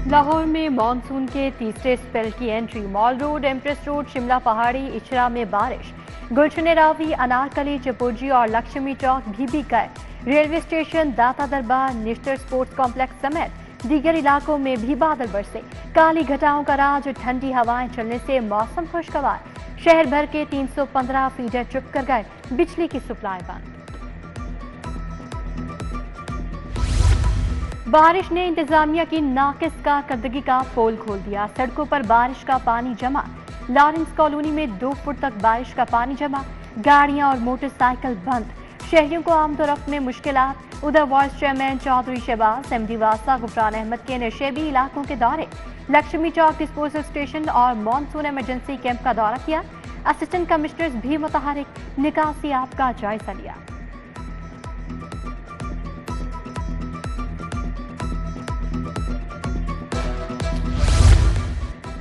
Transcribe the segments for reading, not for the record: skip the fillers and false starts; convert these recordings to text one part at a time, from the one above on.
लाहौर में मानसून के तीसरे स्पेल की entry. Mall road, empress road, Shimla पहाड़ी, इचरा में बारिश। गुलशन रावी, अनारकली, चपुर्जी और लक्ष्मी चौक भीग गए। रेलवे स्टेशन, दाता दरबार, निश्तर स्पोर्ट्स कॉम्प्लेक्स समेत दीगर इलाकों में भी बादल बरसे। काली घटाओं का राज, ठंडी हवाएं चलने से मौसम खुशगवार। शहर भर के 315 फीडर चुप कर गए। बिजली की सप्लाई बंद। बारिश ने इंतजामिया की नाकिस कारकर्दगी का पोल खोल दिया। सड़कों पर बारिश का पानी जमा। लॉरेंस कॉलोनी में 2 फुट तक बारिश का पानी जमा। गाड़ियां और मोटरसाइकिल बंद। शहरियों को आमदोरफ्त में मुश्किलात। उधर vice chairman Chaudhry Shahbaz, MD वासा गुफरान अहमद के नशेबी इलाकों के दौरे। लक्ष्मी चौक डिस्पोजल स्टेशन और मानसून इमरजेंसी कैंप का दौरा किया। असिस्टेंट कमिश्नर्स भी मुतहरिक। निकासी आप का जायजा लिया।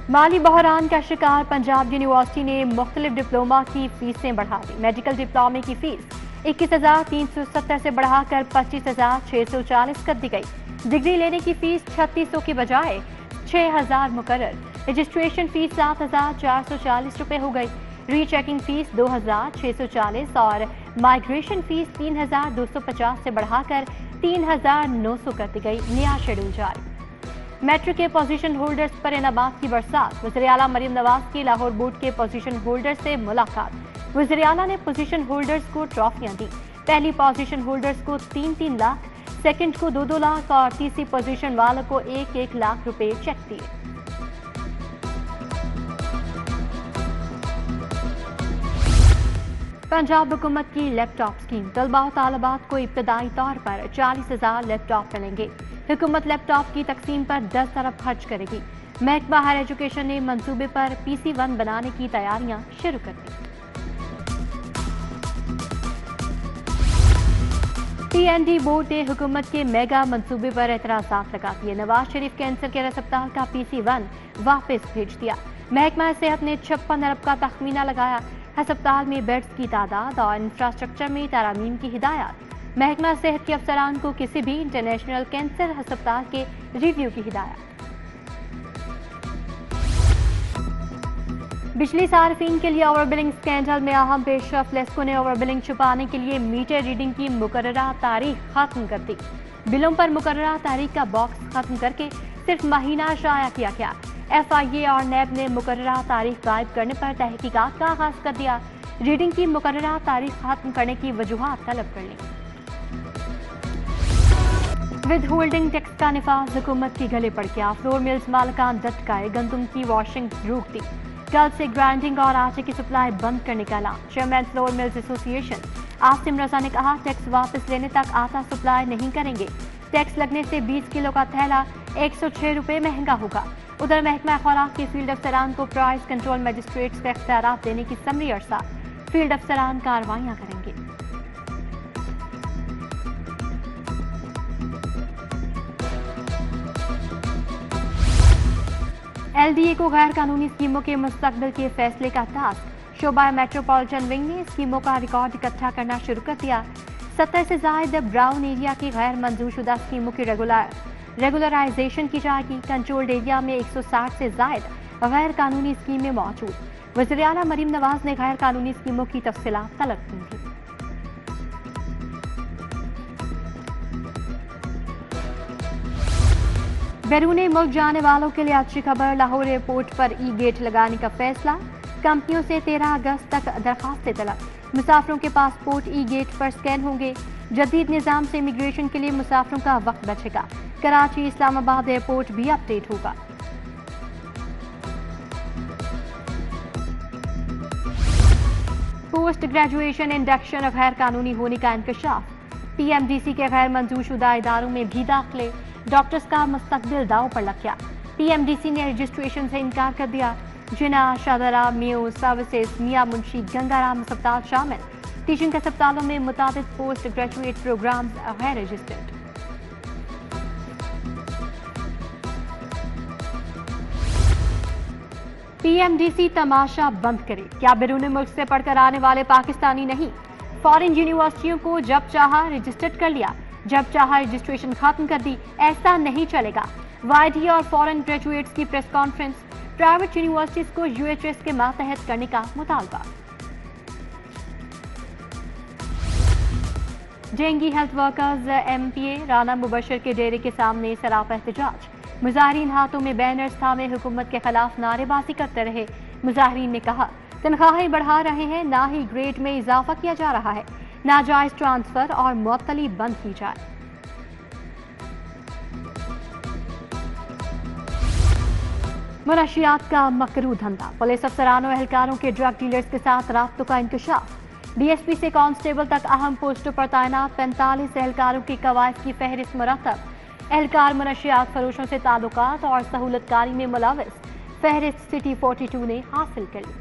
माली बहरान का शिकार पंजाब यूनिवर्सिटी ने मुख्तलिफ डिप्लोमा की फीसें बढ़ा दी। मेडिकल डिप्लोमे की फीस 21,370 से बढ़ाकर 25,640 कर दी गई। डिग्री लेने की फीस 3600 की बजाय 6,000 मुकर्रर। रजिस्ट्रेशन फीस 7,440 रुपये हो गई। रीचेकिंग फीस 2,640 और माइग्रेशन फीस 3,250 से बढ़ाकर 3,900 कर दी गई। नया शेड्यूल जारी। मेट्रिक के पोजीशन होल्डर्स पर इनामात की बरसात। वज़ीर आला मरीम नवाज की लाहौर बोर्ड के पोजीशन होल्डर्स से मुलाकात। वज़ीर आला ने पोजीशन होल्डर्स को ट्रॉफियां दी। पहली पोजीशन होल्डर्स को 3-3 लाख, सेकंड को 2-2 लाख और तीसरी पोजीशन वालों को 1-1 लाख रुपए चेक दिए। पंजाब हुकूमत की लैपटॉप स्कीम। तलबा और तालिबात को इब्तदाई तौर पर 40,000 लैपटॉप मिलेंगे। हुकूमत लैपटॉप की तकसीम पर 10 अरब खर्च करेगी। महकमा हायर एजुकेशन ने मंसूबे पर PC-1 बनाने की तैयारियां शुरू कर दी। TND बोर्ड ने हुकूमत के मेगा मंसूबे पर एतराज़ात लगा दिए। नवाज शरीफ कैंसर केयर अस्पताल का PC-1 वापस भेज दिया। महकमा सेहत ने 56 अरब का तखमीना लगाया। अस्पताल में बेड्स की तादाद और इंफ्रास्ट्रक्चर में तरामीम की हिदायत। महकमा सेहत के अफसरान को किसी भी इंटरनेशनल कैंसर अस्पताल के रिव्यू की हिदायत। बिजली सार्फिन के लिए ओवरबिलिंग स्कैंडल में अहम पेशरफ। लेस्को ने ओवरबिलिंग छुपाने के लिए मीटर रीडिंग की मुकर्ररा तारीख खत्म कर दी। बिलों पर मुकर्ररा तारीख का बॉक्स खत्म करके सिर्फ महीना शाया किया गया। FIA और NAB ने मुकर्ररा तारीख गायब करने पर तहकीकात का आगाज कर दिया। रीडिंग की मुकर्ररा तारीख खत्म करने की वजूहात तलब कर ली। विद होल्डिंग टैक्स का निफाज हुकूमत के गले पड़ गया। फ्लोर मिल्स मालिकान डट गए। गंदम की वॉशिंग रोक दी। कल से ग्राइंडिंग और आटे की सप्लाई बंद करने का ऐलान। Chairman flour mills association Asim Raza ने कहा, टैक्स वापस लेने तक आटा सप्लाई नहीं करेंगे। टैक्स लगने से 20 किलो का थैला 106 रुपये महंगा होगा। उधर महकमा खुराक के फील्ड अफसरान को प्राइस कंट्रोल मजिस्ट्रेट्स का इख्तियारात देने की समरी अरसा। फील्ड अफसरान कार्रवाइयां करेंगे। LDA को गैर कानूनी स्कीमों के मुस्तकबिल के फैसले का टास्क। शोबा मेट्रोपॉलिटन विंग ने स्कीमों का रिकॉर्ड इकट्ठा करना शुरू कर दिया। 70 से जायद ब्राउन एरिया की गैर मंजूरशुदा स्कीमों की रेगुलराइजेशन की जाएगी। कंट्रोल्ड एरिया में 160 से जायद गैर कानूनी स्कीमें मौजूद। वज़ीर आला मरीम नवाज ने गैर कानूनी स्कीमों की तफसीलात तलब की थी। बैरून मुल्क जाने वालों के लिए अच्छी खबर। लाहौर एयरपोर्ट पर ई-गेट लगाने का फैसला। कंपनियों से 13 अगस्त तक दरखास्तें तलब। मुसाफिरों के पासपोर्ट ई-गेट पर स्कैन होंगे। जदीद निज़ाम से इमिग्रेशन के लिए मुसाफिरों का वक्त बचेगा। कराची इस्लामाबाद एयरपोर्ट भी अपडेट होगा। पोस्ट ग्रेजुएशन इंडक्शन गैर कानूनी होने का इंकशाफ। TMDC के गैर मंजूरशुदा इदारों में भी दाखिले। डॉक्टर्स का मुस्तकबिल दांव पर लग गया। TMDC ने रजिस्ट्रेशन से इनकार कर दिया। जिना, शादरा, मियो सर्विसेज, मियां मुंशी, गंगाराम अस्पताल शामिल। टीचिंग अस्पतालों में मुताबिक पोस्ट ग्रेजुएट प्रोग्राम गैर रजिस्टर्ड। TMDC तमाशा बंद करे। क्या बैरून मुल्क से पढ़कर आने वाले पाकिस्तानी नहीं? फॉरेन यूनिवर्सिटियों को जब चाहा रजिस्टर्ड कर लिया, जब चाहा रजिस्ट्रेशन खत्म कर दी। ऐसा नहीं चलेगा। YD اور فورن گریجویٹس کی پریس کانفرنس، پرائیویٹ یونیورسٹیز کو UHS کے ماتحت کرنے کا مطالبہ۔ Dengue health workers MPA Rana Mubashir کے ڈیرے کے سامنے سراپا احتجاج، مظاہرین ہاتھوں میں بینرز تھامے حکومت کے خلاف نعرے بازی کرتے رہے۔ مظاہرین نے کہا تنخواہیں بڑھا رہے ہیں، نہ ہی گریڈ میں اضافہ کیا جا رہا ہے، ناجائز ٹرانسفر اور معطلی بند کی جائے۔ منشیات کا مکرو دھندا، پولیس افسران و اہلکاروں کے ڈرگ ڈیلرز کے ساتھ رابطوں کا انکشاف۔ DSP سے کانسٹیبل تک اہم پوسٹوں پر تعینات 45 اہلکاروں کی قواعد کی فہرست مرتب۔ اہلکار منشیات فروشوں سے تعلقات اور سہولت کاری میں ملوث، فہرست سٹی 42 نے حاصل کر لی۔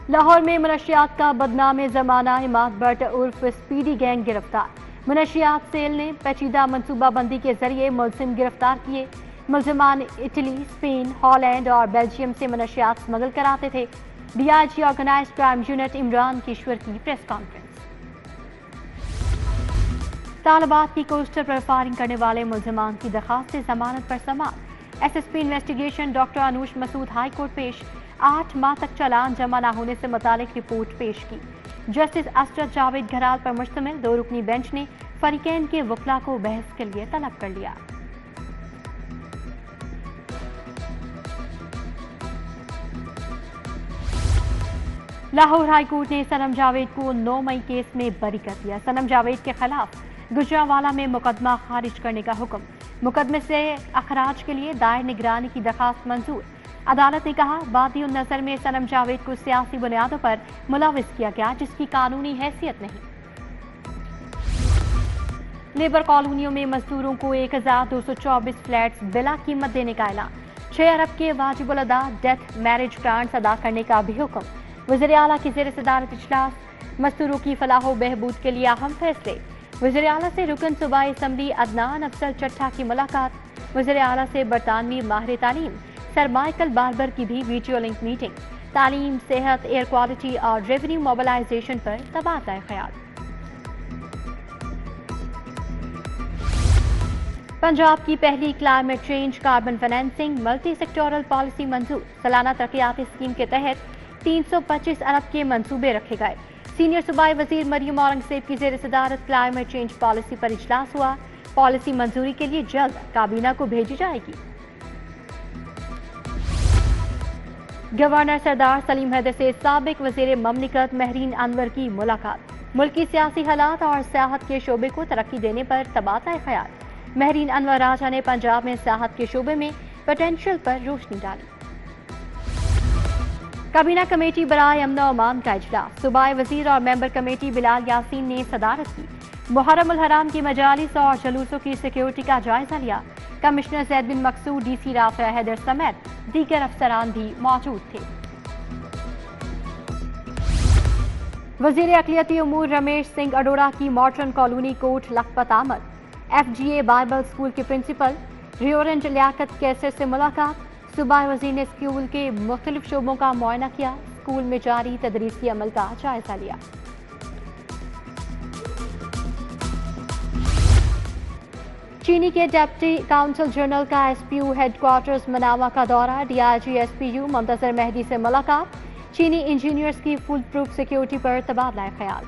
لاہور میں منشیات کا بدنام زمانہ عماد بٹ عرف سپیڈی گینگ گرفتار، منشیات سیل نے پیچیدہ منصوبہ بندی کے ذریعے ملزم گرفتار کیے۔ ملزمان اٹلی، اسپین، ہالینڈ اور بیلجیم سے منشیات اسمگل کراتے تھے۔ DIG organised crime unit Imran Kishwar کی پریس کانفرنس۔ طالبات کی کوسٹر پر فائرنگ کرنے والے ملزمان کی درخواست ضمانت پر سماعت، SSP انویسٹیگیشن ڈاکٹر انوش مسعود ہائی کورٹ پیش، 8 ماہ تک چالان جمع نہ ہونے سے متعلق رپورٹ پیش کی۔ جسٹس اسرت جاوید گھرال پر مشتمل 2 رکنی بینچ نے فریقین کے وکلاء کو بحث کے لیے طلب کر لیا۔ لاہور ہائی کورٹ نے صنم جاوید کو 9 مئی کیس میں بری کر دیا۔ صنم جاوید کے خلاف گجرانوالہ میں مقدمہ خارج کرنے کا حکم، مقدمے سے اخراج کے لیے دائر نگرانی کی درخواست منظور۔ عدالت نے کہا بادی النظر میں صنم جاوید کو سیاسی بنیادوں پر ملوث کیا گیا جس کی قانونی حیثیت نہیں۔ لیبر کالونیوں میں مزدوروں کو 1224 فلیٹس بلا قیمت دینے کا اعلان، 6 ارب کے واجب الادا ڈیتھ میرج گرانٹس ادا کرنے کا بھی حکم۔ وزیر اعلیٰ کی زیر صدارت اجلاس، مزدوروں کی فلاح و بہبود کے لیے اہم فیصلے۔ وزیر اعلیٰ سے رکن صوبائی اسمبلی عدنان افضل چٹھا کی ملاقات، وزیر اعلیٰ سے برطانوی ماہر تعلیم سر مائیکل باربر کی بھی ویڈیو لنک میٹنگ، تعلیم، صحت، ایئر کوالٹی اور ریونیو موبلائزیشن پر تبادلہ خیال۔ پنجاب کی پہلی climate change carbon financing multi sectoral policy منظور، سالانہ ترقیاتی اسکیم کے تحت 325 ارب کے منصوبے رکھے گئے۔ سینئر صوبائی وزیر مریم اورنگزیب کی زیر صدارت کلائمیٹ چینج پالیسی پر اجلاس ہوا، پالیسی منظوری کے لیے جلد کابینہ کو بھیجی جائے گی۔ گورنر سردار سلیم حیدر سے سابق وزیر مملکت مہرین انور کی ملاقات، ملکی سیاسی حالات اور سیاحت کے شعبے کو ترقی دینے پر تبادلہ خیال۔ مہرین انور راجہ نے پنجاب میں سیاحت کے شعبے میں پوٹینشل پر روشنی ڈالی۔ کابینہ کمیٹی برائے امن و امان کا اجلاس، صوبائی وزیر اور ممبر کمیٹی بلال یاسین نے صدارت کی، محرم الحرام کی مجالس اور جلوسوں کی سیکیورٹی کا جائزہ لیا۔ کمشنر زید بن مقصود، DC رافع حیدر سمیت دیگر افسران بھی موجود تھے۔ وزیر اقلیتی امور رمیش سنگھ اڈوڑا کی ماڈرن کالونی کوٹ لکھپت آمد، FGA بائبل اسکول کے پرنسپل ریورنڈ لیاقت کیسر سے ملاقات، صوبائی وزیر نے اسکول کے مختلف شعبوں کا معائنہ کیا، اسکول میں جاری تدریسی عمل کا جائزہ لیا۔ چینی کے ڈپٹی کونسل جنرل کا SPU ہیڈ کوارٹرز مناوا کا دورہ، DIG SPU منتظر مہدی سے ملاقات، چینی انجینئرز کی فول پروف سیکیورٹی پر تبادلہ خیال۔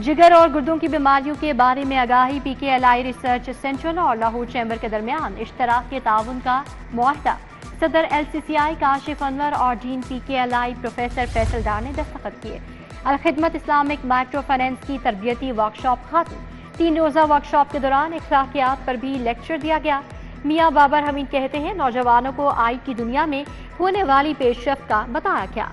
جگر اور گردوں کی بیماریوں کے بارے میں آگاہی، PKLI ریسرچ سینٹرل اور لاہور چیمبر کے درمیان اشتراک کے تعاون کا معاہدہ، صدر LCCI کاشف انور اور ڈین PKLI پروفیسر فیصل ڈار نے دستخط کیے۔ الخدمت اسلامک مائکرو فائنانس کی تربیتی ورکشاپ ختم، 3 روزہ ورکشاپ کے دوران اخلاقیات پر بھی لیکچر دیا گیا۔ میاں بابر حمید کہتے ہیں نوجوانوں کو آئی کی دنیا میں ہونے والی پیش رفت کا بتایا کیا۔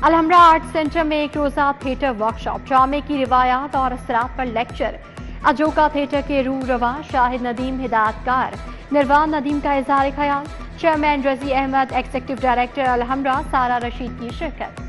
الحمرا آرٹ سینٹر میں 1 روزہ تھیٹر ورکشاپ، ڈرامے کی روایات اور اثرات پر لیکچر، اجوکا تھیٹر کے روح رواں شاہد ندیم ہدایت کار، نروان ندیم کا اظہار خیال، چیئرمین رضی احمد، ایگزیکٹو ڈائریکٹر الحمرا سارا رشید کی شرکت۔